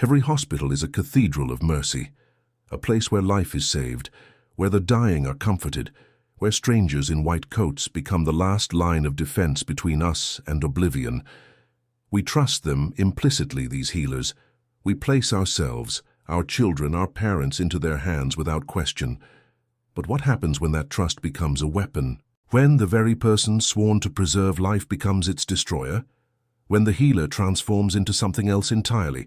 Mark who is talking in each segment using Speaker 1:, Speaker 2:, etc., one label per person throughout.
Speaker 1: Every hospital is a cathedral of mercy, a place where life is saved, where the dying are comforted, where strangers in white coats become the last line of defense between us and oblivion. We trust them implicitly, these healers. We place ourselves, our children, our parents into their hands without question. But what happens when that trust becomes a weapon? When the very person sworn to preserve life becomes its destroyer? When the healer transforms into something else entirely?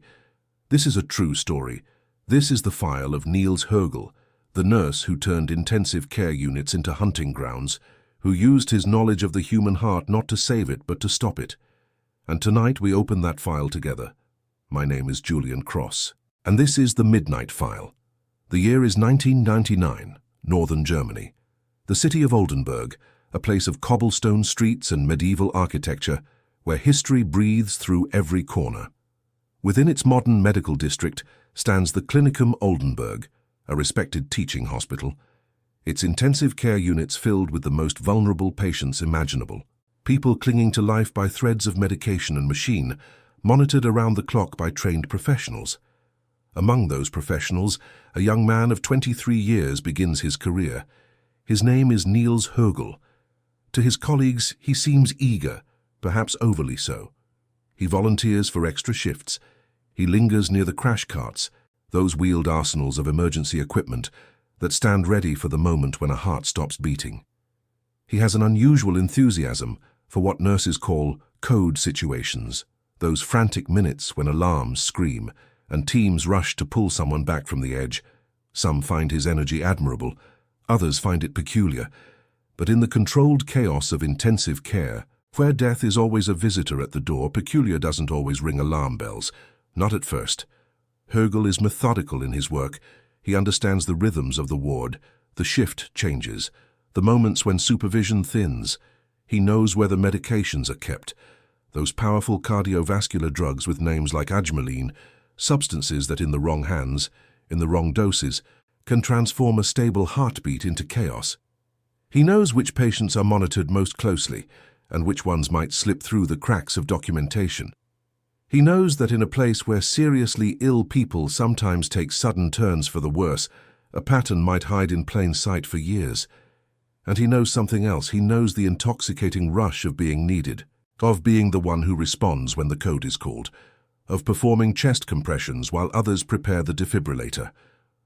Speaker 1: This is a true story. This is the file of Niels Högel, the nurse who turned intensive care units into hunting grounds, who used his knowledge of the human heart not to save it but to stop it. And tonight we open that file together. My name is Julian Cross, and this is the Midnight File. The year is 1999, northern Germany. The city of Oldenburg, a place of cobblestone streets and medieval architecture, where history breathes through every corner. Within its modern medical district stands the Klinikum Oldenburg, a respected teaching hospital. Its intensive care units filled with the most vulnerable patients imaginable. People clinging to life by threads of medication and machine, monitored around the clock by trained professionals. Among those professionals, a young man of 23 years begins his career. His name is Niels Högel. To his colleagues, he seems eager, perhaps overly so. He volunteers for extra shifts. He lingers near the crash carts, those wheeled arsenals of emergency equipment that stand ready for the moment when a heart stops beating. He has an unusual enthusiasm for what nurses call code situations, those frantic minutes when alarms scream and teams rush to pull someone back from the edge. Some find his energy admirable, others find it peculiar. But in the controlled chaos of intensive care, where death is always a visitor at the door, peculiar doesn't always ring alarm bells. Not at first. Högel is methodical in his work. He understands the rhythms of the ward, the shift changes, the moments when supervision thins. He knows where the medications are kept, those powerful cardiovascular drugs with names like ajmaline, substances that in the wrong hands, in the wrong doses, can transform a stable heartbeat into chaos. He knows which patients are monitored most closely and which ones might slip through the cracks of documentation. He knows that in a place where seriously ill people sometimes take sudden turns for the worse, a pattern might hide in plain sight for years. And he knows something else. He knows the intoxicating rush of being needed, of being the one who responds when the code is called, of performing chest compressions while others prepare the defibrillator,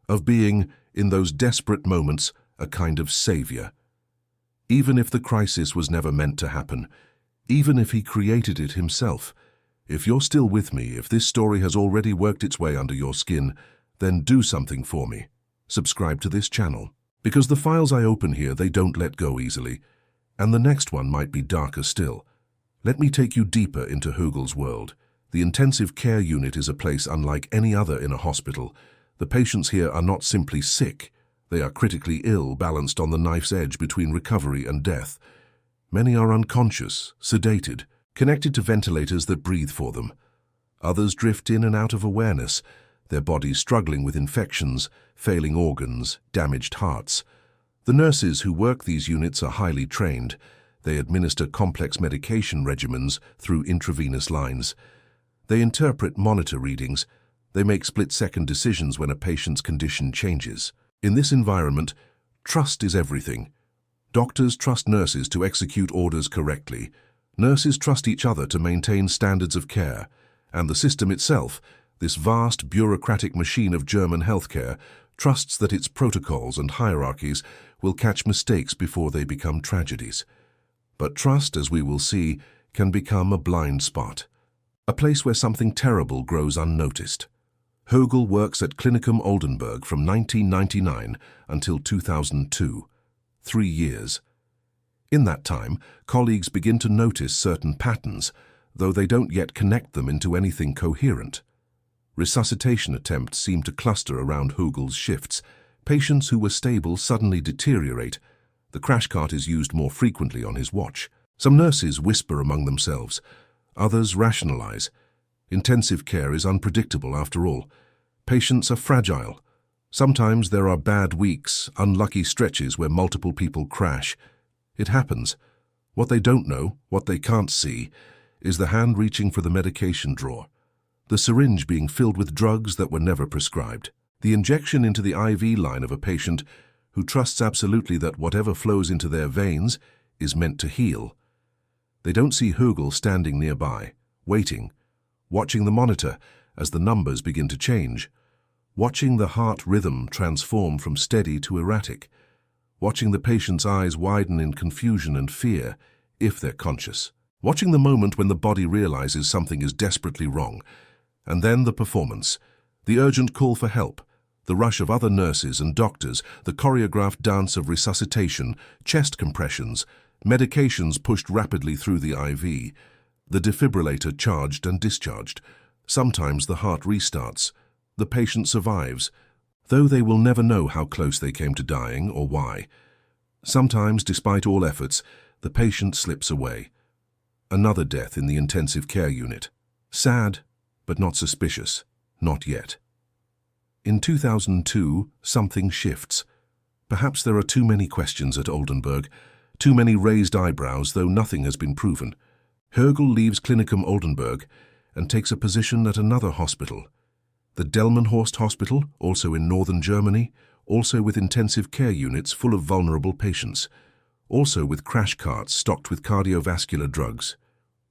Speaker 1: of being, in those desperate moments, a kind of savior. Even if the crisis was never meant to happen, even if he created it himself, if you're still with me, if this story has already worked its way under your skin, then do something for me. Subscribe to this channel. Because the files I open here, they don't let go easily. And the next one might be darker still. Let me take you deeper into Högel's world. The intensive care unit is a place unlike any other in a hospital. The patients here are not simply sick. They are critically ill, balanced on the knife's edge between recovery and death. Many are unconscious, sedated, connected to ventilators that breathe for them. Others drift in and out of awareness, their bodies struggling with infections, failing organs, damaged hearts. The nurses who work these units are highly trained. They administer complex medication regimens through intravenous lines. They interpret monitor readings. They make split-second decisions when a patient's condition changes. In this environment, trust is everything. Doctors trust nurses to execute orders correctly. Nurses trust each other to maintain standards of care, and the system itself, this vast bureaucratic machine of German healthcare, trusts that its protocols and hierarchies will catch mistakes before they become tragedies. But trust, as we will see, can become a blind spot, a place where something terrible grows unnoticed. Högel works at Klinikum Oldenburg from 1999 until 2002, 3 years. In that time, colleagues begin to notice certain patterns, though they don't yet connect them into anything coherent. Resuscitation attempts seem to cluster around Högel's shifts. Patients who were stable suddenly deteriorate. The crash cart is used more frequently on his watch. Some nurses whisper among themselves. Others rationalize. Intensive care is unpredictable after all. Patients are fragile. Sometimes there are bad weeks, unlucky stretches where multiple people crash. It happens. What they don't know, what they can't see, is the hand reaching for the medication drawer. The syringe being filled with drugs that were never prescribed. The injection into the IV line of a patient who trusts absolutely that whatever flows into their veins is meant to heal. They don't see Högel standing nearby, waiting, watching the monitor as the numbers begin to change, watching the heart rhythm transform from steady to erratic, watching the patient's eyes widen in confusion and fear, if they're conscious, watching the moment when the body realizes something is desperately wrong, and then the performance, the urgent call for help, the rush of other nurses and doctors, the choreographed dance of resuscitation, chest compressions, medications pushed rapidly through the IV, the defibrillator charged and discharged. Sometimes the heart restarts. The patient survives, though they will never know how close they came to dying or why. Sometimes, despite all efforts, the patient slips away. Another death in the intensive care unit. Sad, but not suspicious. Not yet. In 2002, something shifts. Perhaps there are too many questions at Oldenburg, too many raised eyebrows, though nothing has been proven. Högel leaves Klinikum Oldenburg and takes a position at another hospital. The Delmenhorst Hospital, also in northern Germany, also with intensive care units full of vulnerable patients, also with crash carts stocked with cardiovascular drugs,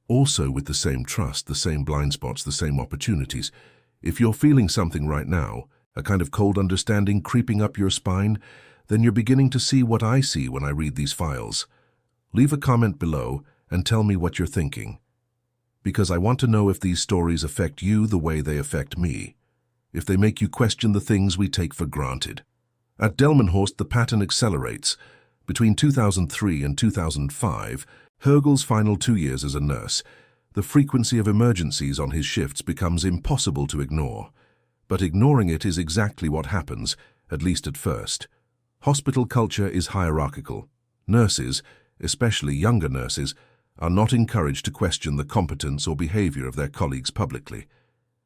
Speaker 1: also with the same trust, the same blind spots, the same opportunities. If you're feeling something right now, a kind of cold understanding creeping up your spine, then you're beginning to see what I see when I read these files. Leave a comment below and tell me what you're thinking, because I want to know if these stories affect you the way they affect me, if they make you question the things we take for granted. At Delmenhorst, the pattern accelerates. Between 2003 and 2005, Högel's final 2 years as a nurse, the frequency of emergencies on his shifts becomes impossible to ignore. But ignoring it is exactly what happens, at least at first. Hospital culture is hierarchical. Nurses, especially younger nurses, are not encouraged to question the competence or behavior of their colleagues publicly.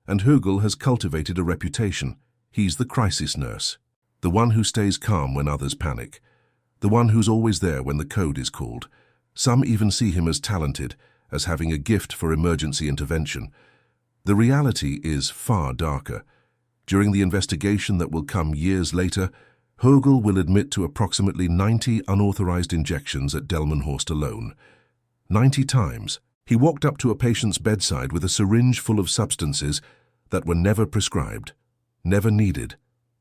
Speaker 1: And Högel has cultivated a reputation. He's the crisis nurse, the one who stays calm when others panic, the one who's always there when the code is called. Some even see him as talented, as having a gift for emergency intervention. The reality is far darker. During the investigation that will come years later, Högel will admit to approximately 90 unauthorized injections at Delmenhorst alone. 90 times. He walked up to a patient's bedside with a syringe full of substances that were never prescribed, never needed,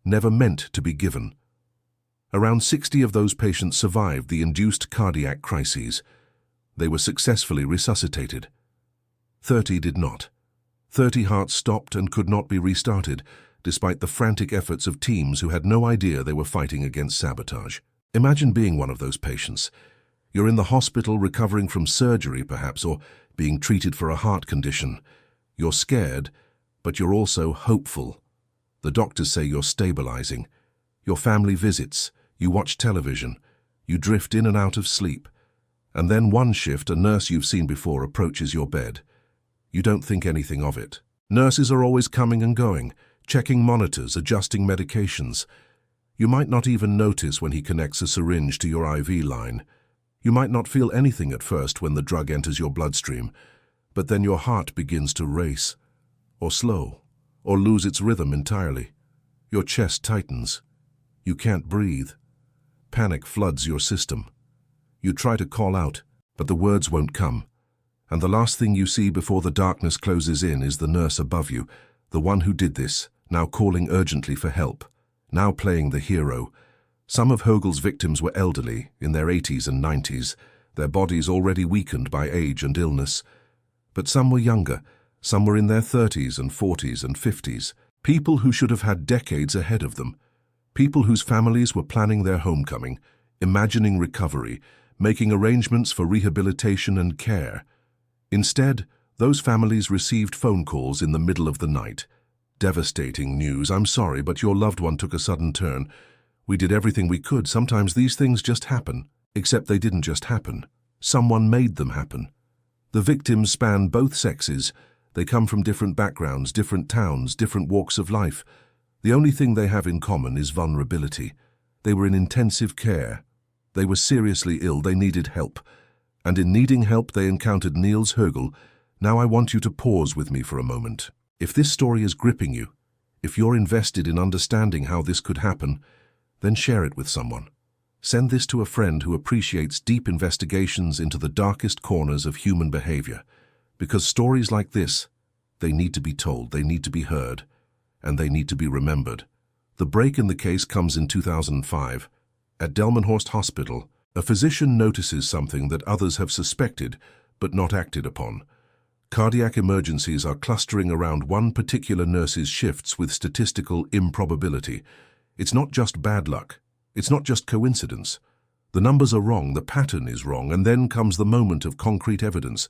Speaker 1: never meant to be given. Around 60 of those patients survived the induced cardiac crises. They were successfully resuscitated. 30 did not. 30 hearts stopped and could not be restarted, despite the frantic efforts of teams who had no idea they were fighting against sabotage. Imagine being one of those patients. You're in the hospital recovering from surgery, perhaps, or being treated for a heart condition. You're scared, but you're also hopeful. The doctors say you're stabilizing. Your family visits, you watch television, you drift in and out of sleep. And then one shift, a nurse you've seen before approaches your bed. You don't think anything of it. Nurses are always coming and going, checking monitors, adjusting medications. You might not even notice when he connects a syringe to your IV line. You might not feel anything at first when the drug enters your bloodstream, but then your heart begins to race, or slow, or lose its rhythm entirely. Your chest tightens. You can't breathe. Panic floods your system. You try to call out, but the words won't come. And the last thing you see before the darkness closes in is the nurse above you, the one who did this, now calling urgently for help, now playing the hero. Some of Högel's victims were elderly, in their 80s and 90s, their bodies already weakened by age and illness. But some were younger, some were in their 30s and 40s and 50s, people who should have had decades ahead of them, people whose families were planning their homecoming, imagining recovery, making arrangements for rehabilitation and care. Instead, those families received phone calls in the middle of the night. Devastating news. I'm sorry, but your loved one took a sudden turn. We did everything we could. Sometimes these things just happen. Except they didn't just happen. Someone made them happen. The victims span both sexes. They come from different backgrounds, different towns, different walks of life. The only thing they have in common is vulnerability. They were in intensive care. They were seriously ill. They needed help. And in needing help, they encountered Niels Högel. Now I want you to pause with me for a moment. If this story is gripping you, if you're invested in understanding how this could happen, then share it with someone. Send this to a friend who appreciates deep investigations into the darkest corners of human behavior. Because stories like this, they need to be told, they need to be heard, and they need to be remembered. The break in the case comes in 2005. At Delmenhorst Hospital, a physician notices something that others have suspected but not acted upon. Cardiac emergencies are clustering around one particular nurse's shifts with statistical improbability. It's not just bad luck. It's not just coincidence. The numbers are wrong, the pattern is wrong, and then comes the moment of concrete evidence.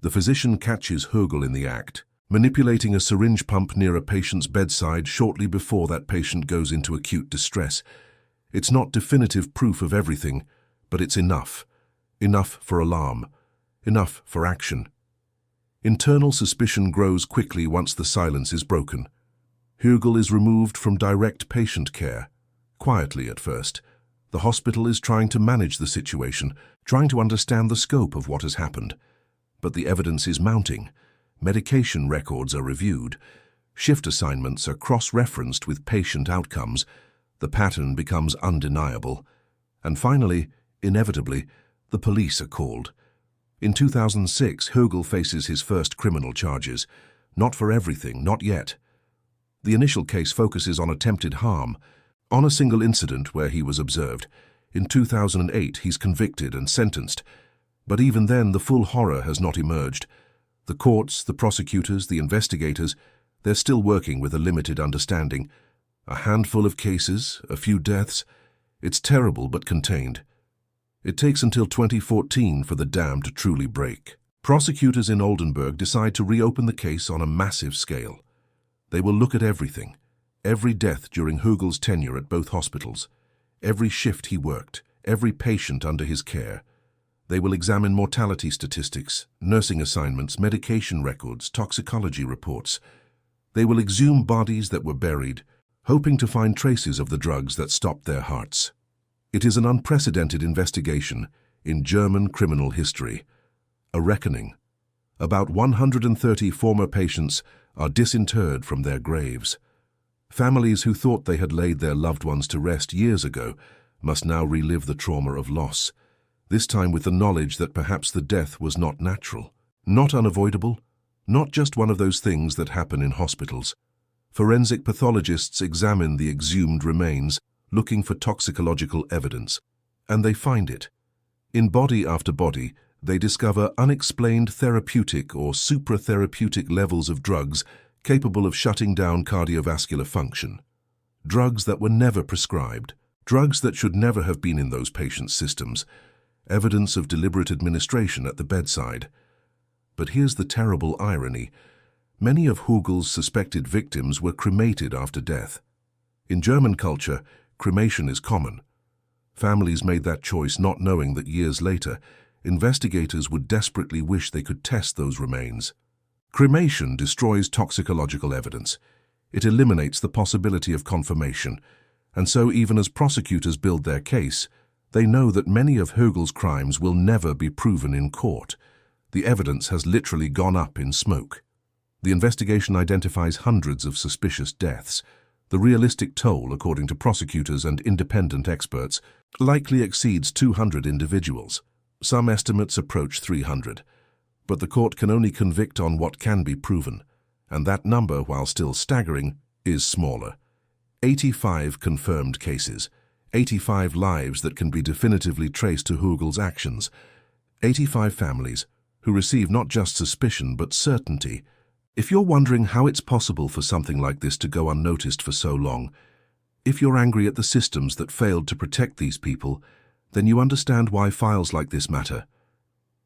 Speaker 1: The physician catches Högel in the act, manipulating a syringe pump near a patient's bedside shortly before that patient goes into acute distress. It's not definitive proof of everything, but it's enough. Enough for alarm. Enough for action. Internal suspicion grows quickly once the silence is broken. Högel is removed from direct patient care. Quietly at first. The hospital is trying to manage the situation, trying to understand the scope of what has happened. But the evidence is mounting. Medication records are reviewed. Shift assignments are cross-referenced with patient outcomes. The pattern becomes undeniable. And finally, inevitably, the police are called. In 2006, Högel faces his first criminal charges. Not for everything, not yet. The initial case focuses on attempted harm, on a single incident where he was observed. In 2008, he's convicted and sentenced. But even then, the full horror has not emerged. The courts, the prosecutors, the investigators, they're still working with a limited understanding. A handful of cases, a few deaths. It's terrible but contained. It takes until 2014 for the dam to truly break. Prosecutors in Oldenburg decide to reopen the case on a massive scale. They will look at everything. Every death during Högel's tenure at both hospitals. Every shift he worked. Every patient under his care. They will examine mortality statistics, nursing assignments, medication records, toxicology reports. They will exhume bodies that were buried, hoping to find traces of the drugs that stopped their hearts. It is an unprecedented investigation in German criminal history. A reckoning. About 130 former patients are disinterred from their graves. Families who thought they had laid their loved ones to rest years ago must now relive the trauma of loss, this time with the knowledge that perhaps the death was not natural, not unavoidable, not just one of those things that happen in hospitals. Forensic pathologists examine the exhumed remains, looking for toxicological evidence, and they find it. In body after body, they discover unexplained therapeutic or supratherapeutic levels of drugs capable of shutting down cardiovascular function. Drugs that were never prescribed, drugs that should never have been in those patients' systems, evidence of deliberate administration at the bedside. But here's the terrible irony. Many of Högel's suspected victims were cremated after death. In German culture, cremation is common. Families made that choice not knowing that years later, investigators would desperately wish they could test those remains. Cremation destroys toxicological evidence. It eliminates the possibility of confirmation, and so even as prosecutors build their case, they know that many of Högel's crimes will never be proven in court. The evidence has literally gone up in smoke. The investigation identifies hundreds of suspicious deaths. The realistic toll, according to prosecutors and independent experts, likely exceeds 200 individuals. Some estimates approach 300. But the court can only convict on what can be proven, and that number, while still staggering, is smaller. 85 confirmed cases, 85 lives that can be definitively traced to Högel's actions, 85 families who receive not just suspicion but certainty. If you're wondering how it's possible for something like this to go unnoticed for so long, if you're angry at the systems that failed to protect these people, then you understand why files like this matter.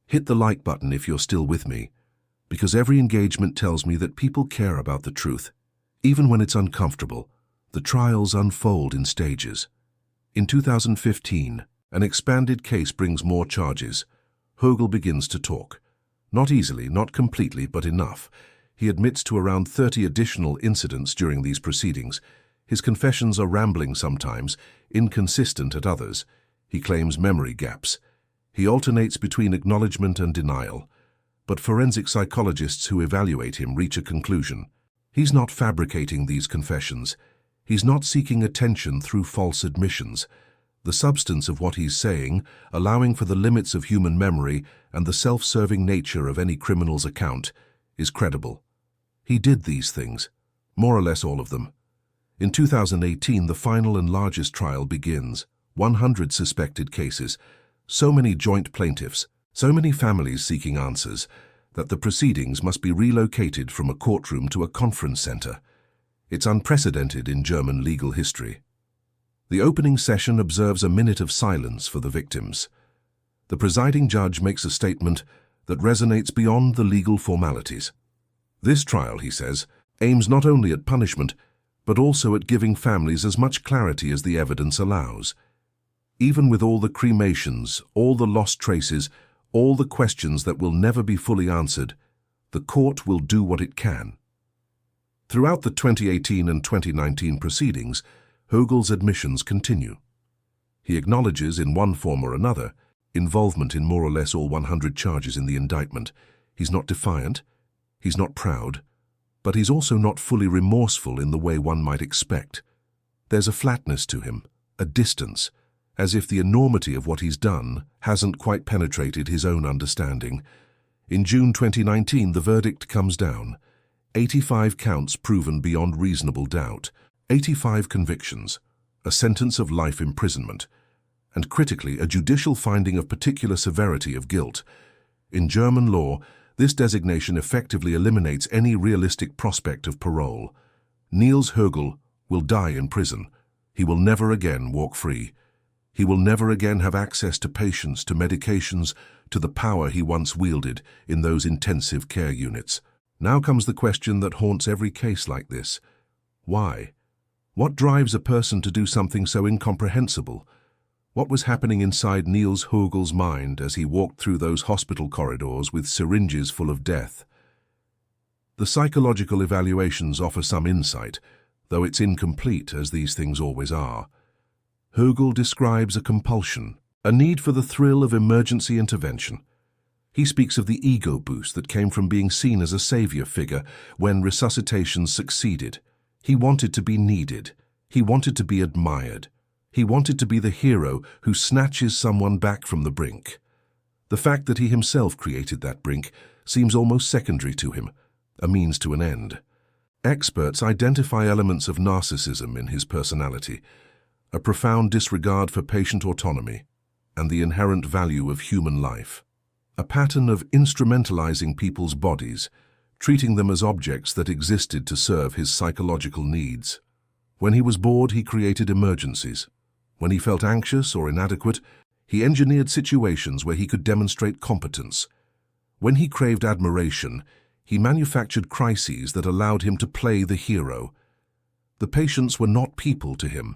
Speaker 1: Hit the like button if you're still with me, because every engagement tells me that people care about the truth. Even when it's uncomfortable, the trials unfold in stages. In 2015, an expanded case brings more charges. Högel begins to talk. Not easily, not completely, but enough. He admits to around 30 additional incidents during these proceedings. His confessions are rambling sometimes, inconsistent at others. He claims memory gaps. He alternates between acknowledgement and denial. But forensic psychologists who evaluate him reach a conclusion. He's not fabricating these confessions. He's not seeking attention through false admissions. The substance of what he's saying, allowing for the limits of human memory and the self-serving nature of any criminal's account, is credible. He did these things, more or less all of them. In 2018, the final and largest trial begins. 100 suspected cases, so many joint plaintiffs, so many families seeking answers, that the proceedings must be relocated from a courtroom to a conference center. It's unprecedented in German legal history. The opening session observes a minute of silence for the victims. The presiding judge makes a statement that resonates beyond the legal formalities. This trial, he says, aims not only at punishment, but also at giving families as much clarity as the evidence allows. Even with all the cremations, all the lost traces, all the questions that will never be fully answered, the court will do what it can. Throughout the 2018 and 2019 proceedings, Högel's admissions continue. He acknowledges in one form or another involvement in more or less all 100 charges in the indictment. He's not defiant, he's not proud, but he's also not fully remorseful in the way one might expect. There's a flatness to him, a distance, as if the enormity of what he's done hasn't quite penetrated his own understanding. In June 2019, the verdict comes down. 85 counts proven beyond reasonable doubt, 85 convictions, a sentence of life imprisonment, and critically, a judicial finding of particular severity of guilt. In German law, this designation effectively eliminates any realistic prospect of parole. Niels Högel will die in prison. He will never again walk free. He will never again have access to patients, to medications, to the power he once wielded in those intensive care units. Now comes the question that haunts every case like this. Why? What drives a person to do something so incomprehensible? What was happening inside Niels Högel's mind as he walked through those hospital corridors with syringes full of death? The psychological evaluations offer some insight, though it's incomplete, as these things always are. Högel describes a compulsion, a need for the thrill of emergency intervention. He speaks of the ego boost that came from being seen as a savior figure when resuscitations succeeded. He wanted to be needed. He wanted to be admired. He wanted to be the hero who snatches someone back from the brink. The fact that he himself created that brink seems almost secondary to him, a means to an end. Experts identify elements of narcissism in his personality, a profound disregard for patient autonomy and the inherent value of human life. A pattern of instrumentalizing people's bodies, treating them as objects that existed to serve his psychological needs. When he was bored, he created emergencies. When he felt anxious or inadequate, he engineered situations where he could demonstrate competence. When he craved admiration, he manufactured crises that allowed him to play the hero. The patients were not people to him.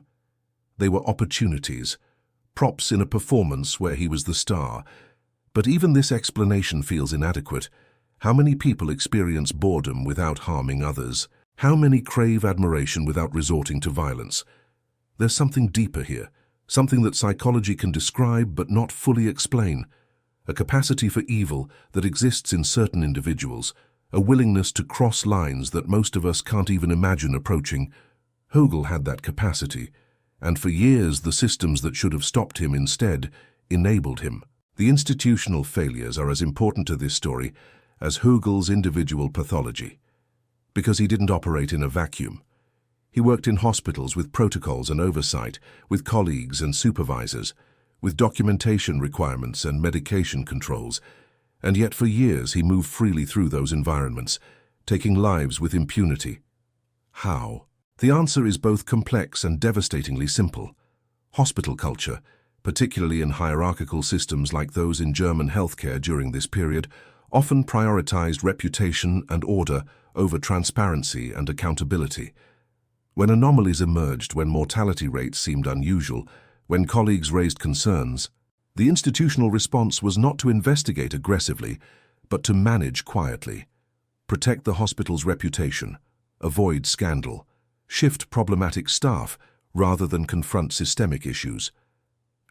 Speaker 1: They were opportunities, props in a performance where he was the star. But even this explanation feels inadequate. How many people experience boredom without harming others? How many crave admiration without resorting to violence? There's something deeper here, something that psychology can describe but not fully explain. A capacity for evil that exists in certain individuals, a willingness to cross lines that most of us can't even imagine approaching. Högel had that capacity, and for years the systems that should have stopped him instead enabled him. The institutional failures are as important to this story as Högel's individual pathology, because he didn't operate in a vacuum. He worked in hospitals with protocols and oversight, with colleagues and supervisors, with documentation requirements and medication controls, and yet for years he moved freely through those environments, taking lives with impunity. How? The answer is both complex and devastatingly simple. Hospital culture, particularly in hierarchical systems like those in German healthcare during this period, often prioritized reputation and order over transparency and accountability. When anomalies emerged, when mortality rates seemed unusual, when colleagues raised concerns, the institutional response was not to investigate aggressively, but to manage quietly, protect the hospital's reputation, avoid scandal, shift problematic staff rather than confront systemic issues.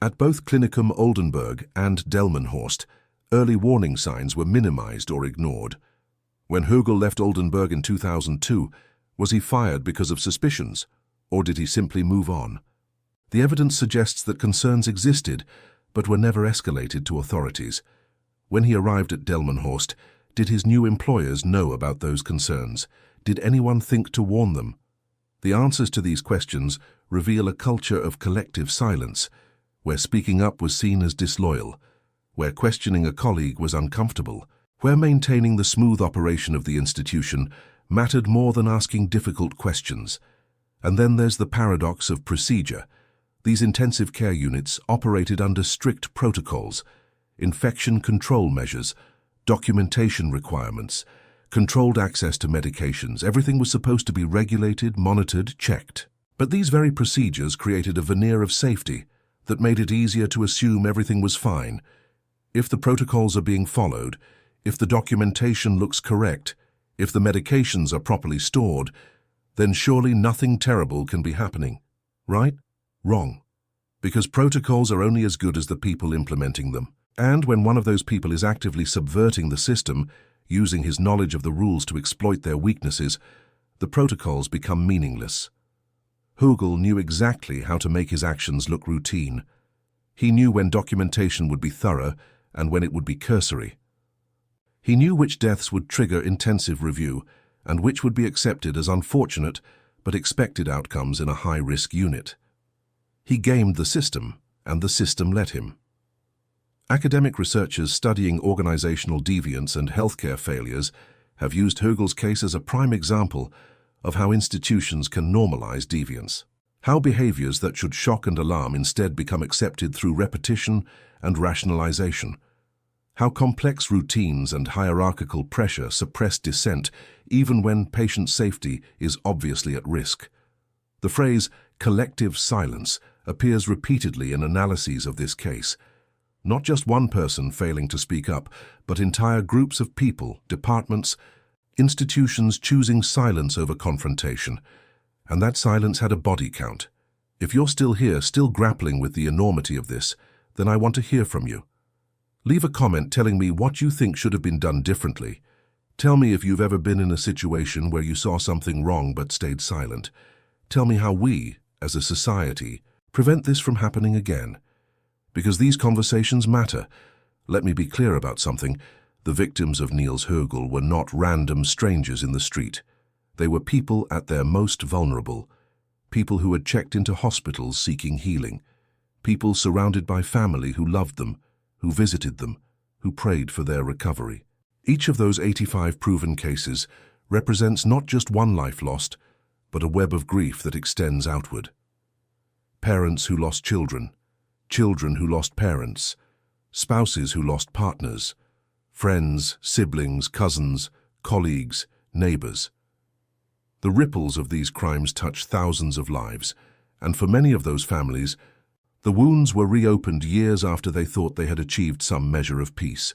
Speaker 1: At both Klinikum Oldenburg and Delmenhorst, early warning signs were minimized or ignored. When Högel left Oldenburg in 2002, Was he fired because of suspicions, or did he simply move on? The evidence suggests that concerns existed, but were never escalated to authorities. When he arrived at Delmenhorst, did his new employers know about those concerns? Did anyone think to warn them? The answers to these questions reveal a culture of collective silence, where speaking up was seen as disloyal, where questioning a colleague was uncomfortable, where maintaining the smooth operation of the institution mattered more than asking difficult questions. And then there's the paradox of procedure. These intensive care units operated under strict protocols, infection control measures, documentation requirements, controlled access to medications. Everything was supposed to be regulated, monitored, checked. But these very procedures created a veneer of safety that made it easier to assume everything was fine. If the protocols are being followed, if the documentation looks correct, if the medications are properly stored, then surely nothing terrible can be happening. Right? Wrong. Because protocols are only as good as the people implementing them. And when one of those people is actively subverting the system, using his knowledge of the rules to exploit their weaknesses, the protocols become meaningless. Hogel knew exactly how to make his actions look routine. He knew when documentation would be thorough and when it would be cursory. He knew which deaths would trigger intensive review and which would be accepted as unfortunate but expected outcomes in a high-risk unit. He gamed the system, and the system let him. Academic researchers studying organizational deviance and healthcare failures have used Hogel's case as a prime example of how institutions can normalize deviance, how behaviors that should shock and alarm instead become accepted through repetition and rationalization, how complex routines and hierarchical pressure suppress dissent even when patient safety is obviously at risk. The phrase collective silence appears repeatedly in analyses of this case. Not just one person failing to speak up, but entire groups of people, departments, institutions choosing silence over confrontation. And that silence had a body count. If you're still here, still grappling with the enormity of this, then I want to hear from you. Leave a comment telling me what you think should have been done differently. Tell me if you've ever been in a situation where you saw something wrong but stayed silent. Tell me how we, as a society, prevent this from happening again. Because these conversations matter. Let me be clear about something. The victims of Niels Högel were not random strangers in the street. They were people at their most vulnerable. People who had checked into hospitals seeking healing. People surrounded by family who loved them, who visited them, who prayed for their recovery. Each of those 85 proven cases represents not just one life lost, but a web of grief that extends outward. Parents who lost children, children who lost parents, spouses who lost partners, friends, siblings, cousins, colleagues, neighbors. The ripples of these crimes touch thousands of lives, and for many of those families, the wounds were reopened years after they thought they had achieved some measure of peace.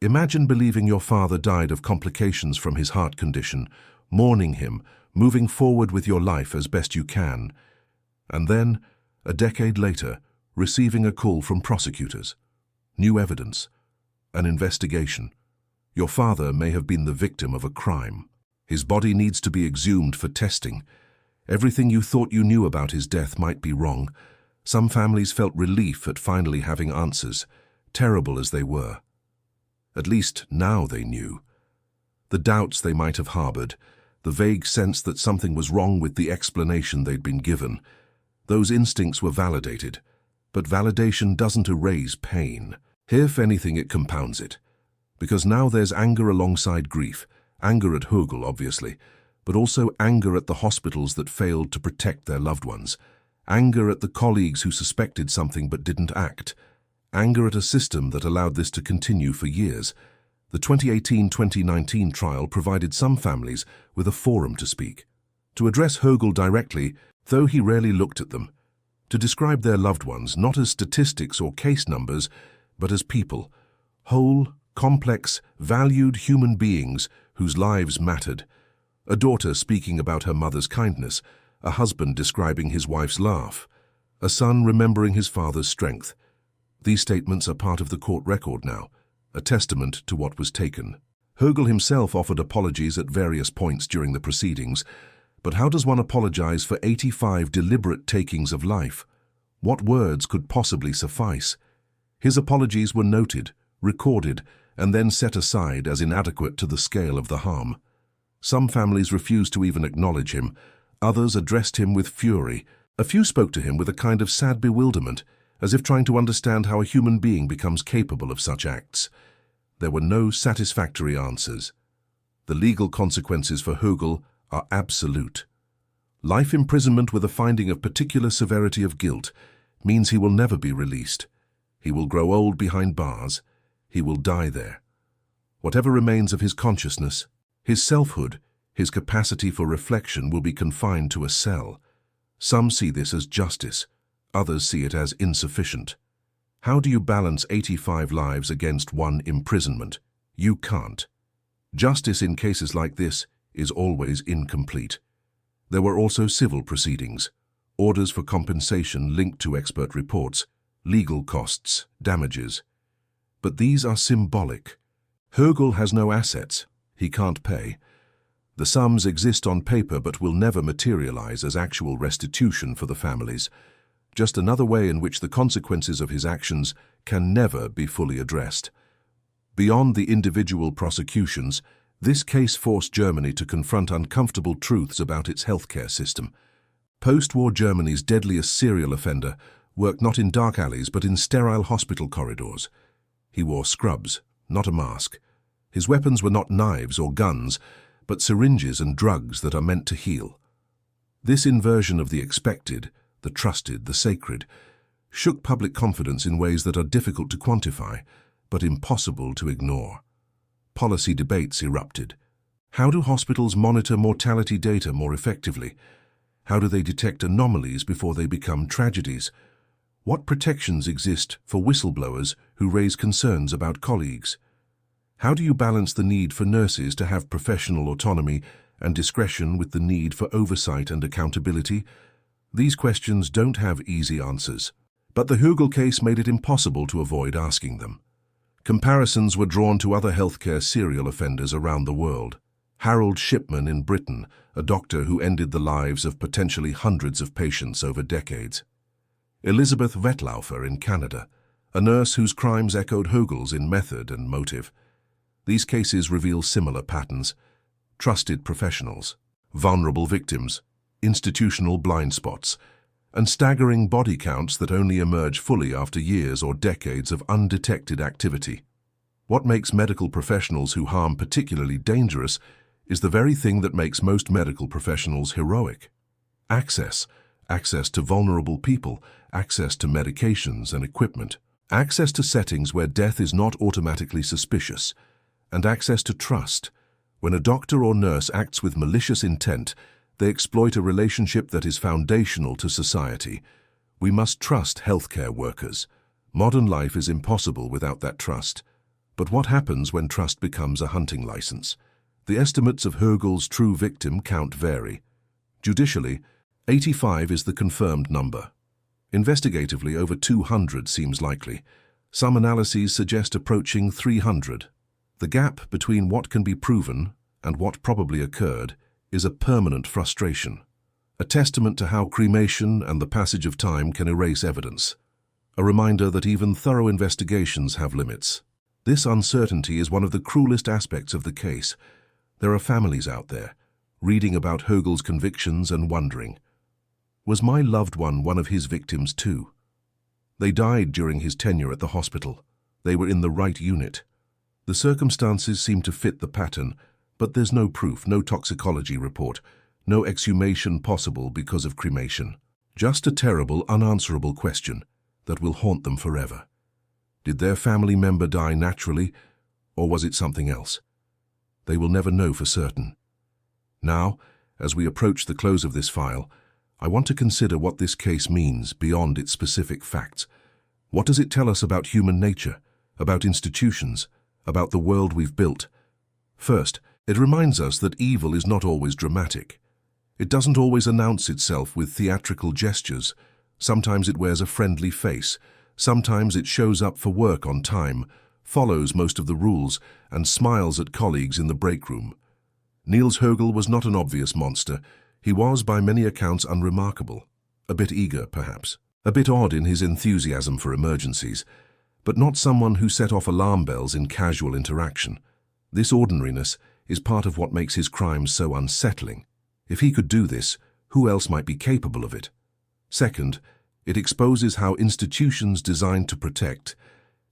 Speaker 1: Imagine believing your father died of complications from his heart condition, mourning him, moving forward with your life as best you can, and then, a decade later, receiving a call from prosecutors. New evidence. An investigation. Your father may have been the victim of a crime. His body needs to be exhumed for testing. Everything you thought you knew about his death might be wrong. Some families felt relief at finally having answers, terrible as they were. At least now they knew. The doubts they might have harbored, the vague sense that something was wrong with the explanation they'd been given, those instincts were validated. But validation doesn't erase pain. If anything, it compounds it. Because now there's anger alongside grief. Anger at Hogel, obviously, but also anger at the hospitals that failed to protect their loved ones. Anger at the colleagues who suspected something but didn't act. Anger at a system that allowed this to continue for years. The 2018-2019 trial provided some families with a forum to speak, to address Hogel directly, though he rarely looked at them, to describe their loved ones not as statistics or case numbers, but as people, whole, complex, valued human beings whose lives mattered. A daughter speaking about her mother's kindness, a husband describing his wife's laugh, a son remembering his father's strength. These statements are part of the court record now, a testament to what was taken. Hogel himself offered apologies at various points during the proceedings, But how does one apologize for 85 deliberate takings of life? What words could possibly suffice? His apologies were noted, recorded, and then set aside as inadequate to the scale of the harm. Some families refused to even acknowledge him. Others addressed him with fury. A few spoke to him with a kind of sad bewilderment, as if trying to understand how a human being becomes capable of such acts. There were no satisfactory answers. The legal consequences for Högel are absolute. Life imprisonment with a finding of particular severity of guilt means he will never be released. He will grow old behind bars. He will die there. Whatever remains of his consciousness, his selfhood, his capacity for reflection will be confined to a cell. Some see this as justice. Others see it as insufficient. How do you balance 85 lives against one imprisonment? You can't. Justice in cases like this is always incomplete. There were also civil proceedings, orders for compensation linked to expert reports, legal costs, damages. But these are symbolic. Högel has no assets. He can't pay. The sums exist on paper but will never materialize as actual restitution for the families. Just another way in which the consequences of his actions can never be fully addressed. Beyond the individual prosecutions, this case forced Germany to confront uncomfortable truths about its healthcare system. Post-war Germany's deadliest serial offender worked not in dark alleys but in sterile hospital corridors. He wore scrubs, not a mask. His weapons were not knives or guns, but syringes and drugs that are meant to heal. This inversion of the expected, the trusted, the sacred, shook public confidence in ways that are difficult to quantify, but impossible to ignore. Policy debates erupted. How do hospitals monitor mortality data more effectively? How do they detect anomalies before they become tragedies? What protections exist for whistleblowers who raise concerns about colleagues? How do you balance the need for nurses to have professional autonomy and discretion with the need for oversight and accountability? These questions don't have easy answers, but the Högel case made it impossible to avoid asking them. Comparisons were drawn to other healthcare serial offenders around the world. Harold Shipman in Britain, a doctor who ended the lives of potentially hundreds of patients over decades. Elizabeth Wettlaufer in Canada, a nurse whose crimes echoed Högel's in method and motive. These cases reveal similar patterns: trusted professionals, vulnerable victims, institutional blind spots, and staggering body counts that only emerge fully after years or decades of undetected activity. What makes medical professionals who harm particularly dangerous is the very thing that makes most medical professionals heroic. Access to vulnerable people, access to medications and equipment, access to settings where death is not automatically suspicious, and access to trust. When a doctor or nurse acts with malicious intent, they exploit a relationship that is foundational to society. We must trust healthcare workers. Modern life is impossible without that trust. But what happens when trust becomes a hunting license? The estimates of Högel's true victim count vary. Judicially, 85 is the confirmed number. Investigatively, over 200 seems likely. Some analyses suggest approaching 300. The gap between what can be proven and what probably occurred is a permanent frustration, a testament to how cremation and the passage of time can erase evidence, a reminder that even thorough investigations have limits. This uncertainty is one of the cruelest aspects of the case. There are families out there, reading about Högel's convictions and wondering, was my loved one of his victims too? They died during his tenure at the hospital. They were in the right unit. The circumstances seem to fit the pattern, but there's no proof, no toxicology report, no exhumation possible because of cremation. Just a terrible, unanswerable question that will haunt them forever. Did their family member die naturally, or was it something else? They will never know for certain. Now, as we approach the close of this file, I want to consider what this case means beyond its specific facts. What does it tell us about human nature, about institutions, about the world we've built? First, it reminds us that evil is not always dramatic. It doesn't always announce itself with theatrical gestures. Sometimes it wears a friendly face. Sometimes it shows up for work on time, follows most of the rules, and smiles at colleagues in the break room. Niels Högel was not an obvious monster. He was, by many accounts, unremarkable, a bit eager, perhaps, a bit odd in his enthusiasm for emergencies, but not someone who set off alarm bells in casual interaction. This ordinariness is part of what makes his crimes so unsettling. If he could do this, who else might be capable of it? Second, it exposes how institutions designed to protect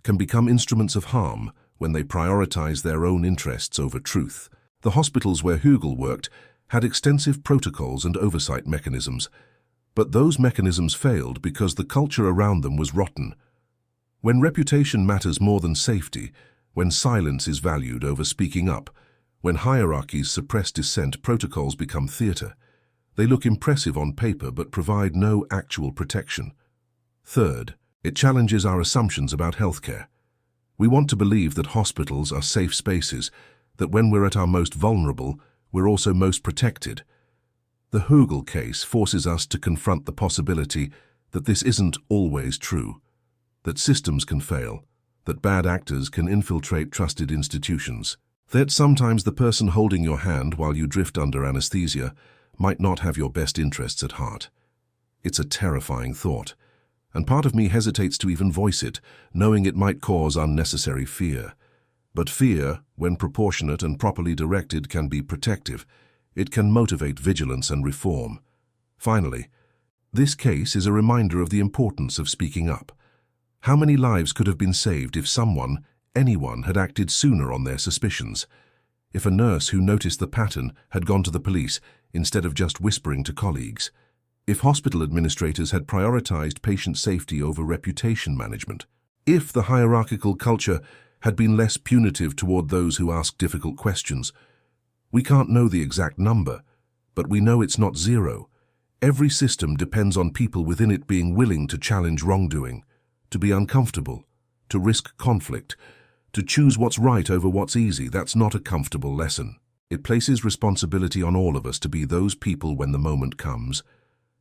Speaker 1: can become instruments of harm when they prioritize their own interests over truth. The hospitals where Högel worked had extensive protocols and oversight mechanisms, but those mechanisms failed because the culture around them was rotten. When reputation matters more than safety, when silence is valued over speaking up, when hierarchies suppress dissent, protocols become theater. They look impressive on paper but provide no actual protection. Third, it challenges our assumptions about healthcare. We want to believe that hospitals are safe spaces, that when we're at our most vulnerable, we're also most protected. The Högel case forces us to confront the possibility that this isn't always true, that systems can fail, that bad actors can infiltrate trusted institutions, that sometimes the person holding your hand while you drift under anesthesia might not have your best interests at heart. It's a terrifying thought, and part of me hesitates to even voice it, knowing it might cause unnecessary fear. But fear, when proportionate and properly directed, can be protective. It can motivate vigilance and reform. Finally, this case is a reminder of the importance of speaking up. How many lives could have been saved if someone, anyone, had acted sooner on their suspicions? If a nurse who noticed the pattern had gone to the police instead of just whispering to colleagues? If hospital administrators had prioritized patient safety over reputation management? If the hierarchical culture had been less punitive toward those who ask difficult questions? We can't know the exact number, but we know it's not zero. Every system depends on people within it being willing to challenge wrongdoing, to be uncomfortable, to risk conflict, to choose what's right over what's easy. That's not a comfortable lesson. It places responsibility on all of us to be those people when the moment comes,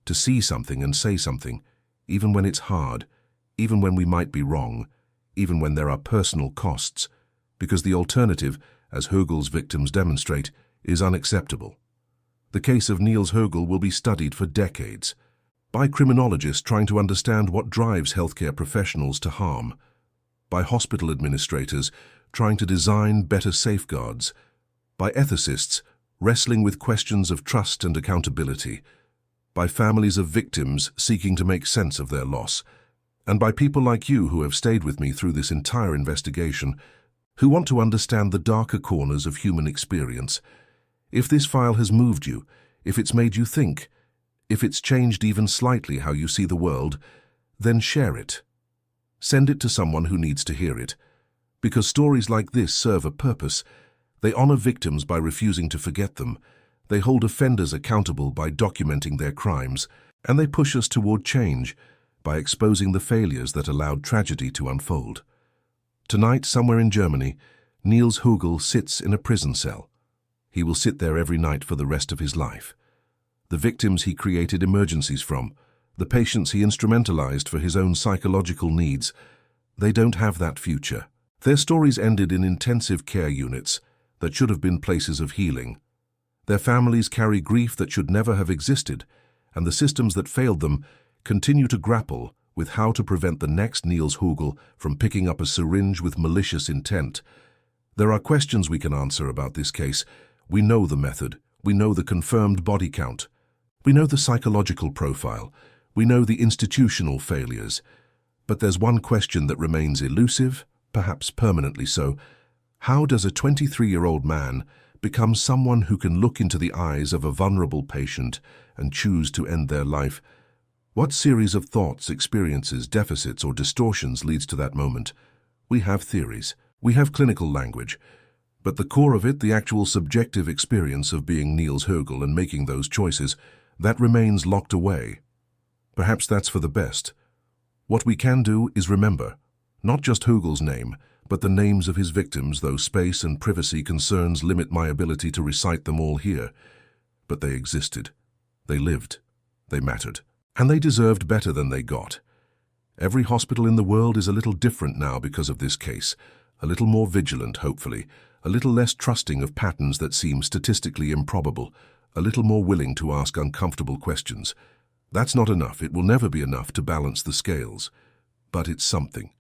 Speaker 1: to see something and say something, even when it's hard, even when we might be wrong, even when there are personal costs, because the alternative, as Högel's victims demonstrate, is unacceptable. The case of Niels Högel will be studied for decades by criminologists trying to understand what drives healthcare professionals to harm, by hospital administrators trying to design better safeguards, by ethicists wrestling with questions of trust and accountability, by families of victims seeking to make sense of their loss, and by people like you who have stayed with me through this entire investigation, who want to understand the darker corners of human experience. If this file has moved you, if it's made you think, if it's changed even slightly how you see the world, then share it. Send it to someone who needs to hear it. Because stories like this serve a purpose. They honor victims by refusing to forget them. They hold offenders accountable by documenting their crimes. And they push us toward change by exposing the failures that allowed tragedy to unfold. Tonight, somewhere in Germany, Niels Högel sits in a prison cell. He will sit there every night for the rest of his life. The victims he created emergencies from, the patients he instrumentalized for his own psychological needs, they don't have that future. Their stories ended in intensive care units that should have been places of healing. Their families carry grief that should never have existed, and the systems that failed them continue to grapple with how to prevent the next Niels Högel from picking up a syringe with malicious intent. There are questions we can answer about this case. We know the method. We know the confirmed body count. We know the psychological profile. We know the institutional failures. But there's one question that remains elusive, perhaps permanently so. How does a 23-year-old man become someone who can look into the eyes of a vulnerable patient and choose to end their life? What series of thoughts, experiences, deficits, or distortions leads to that moment? We have theories. We have clinical language. But the core of it, the actual subjective experience of being Niels Högel and making those choices, that remains locked away. Perhaps that's for the best. What we can do is remember, not just Högel's name, but the names of his victims, though space and privacy concerns limit my ability to recite them all here. But they existed. They lived. They mattered. And they deserved better than they got. Every hospital in the world is a little different now because of this case, a little more vigilant, hopefully, a little less trusting of patterns that seem statistically improbable, a little more willing to ask uncomfortable questions. That's not enough. It will never be enough to balance the scales. But it's something.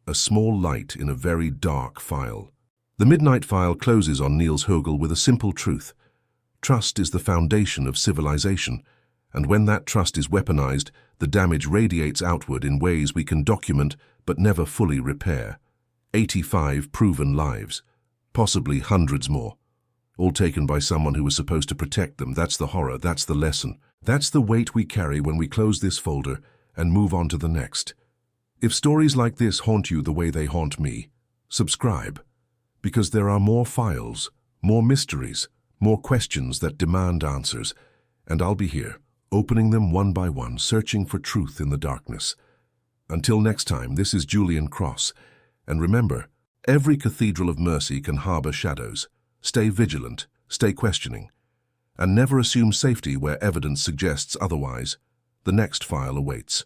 Speaker 1: A small light in a very dark file. The Midnight File closes on Niels Högel with a simple truth. Trust is the foundation of civilization, and when that trust is weaponized, the damage radiates outward in ways we can document but never fully repair. 85 proven lives, possibly hundreds more, all taken by someone who was supposed to protect them. That's the horror, that's the lesson. That's the weight we carry when we close this folder and move on to the next. If stories like this haunt you the way they haunt me, subscribe, because there are more files, more mysteries, more questions that demand answers, and I'll be here, opening them one by one, searching for truth in the darkness. Until next time, this is Julian Cross, and remember, every cathedral of mercy can harbor shadows. Stay vigilant, stay questioning, and never assume safety where evidence suggests otherwise. The next file awaits.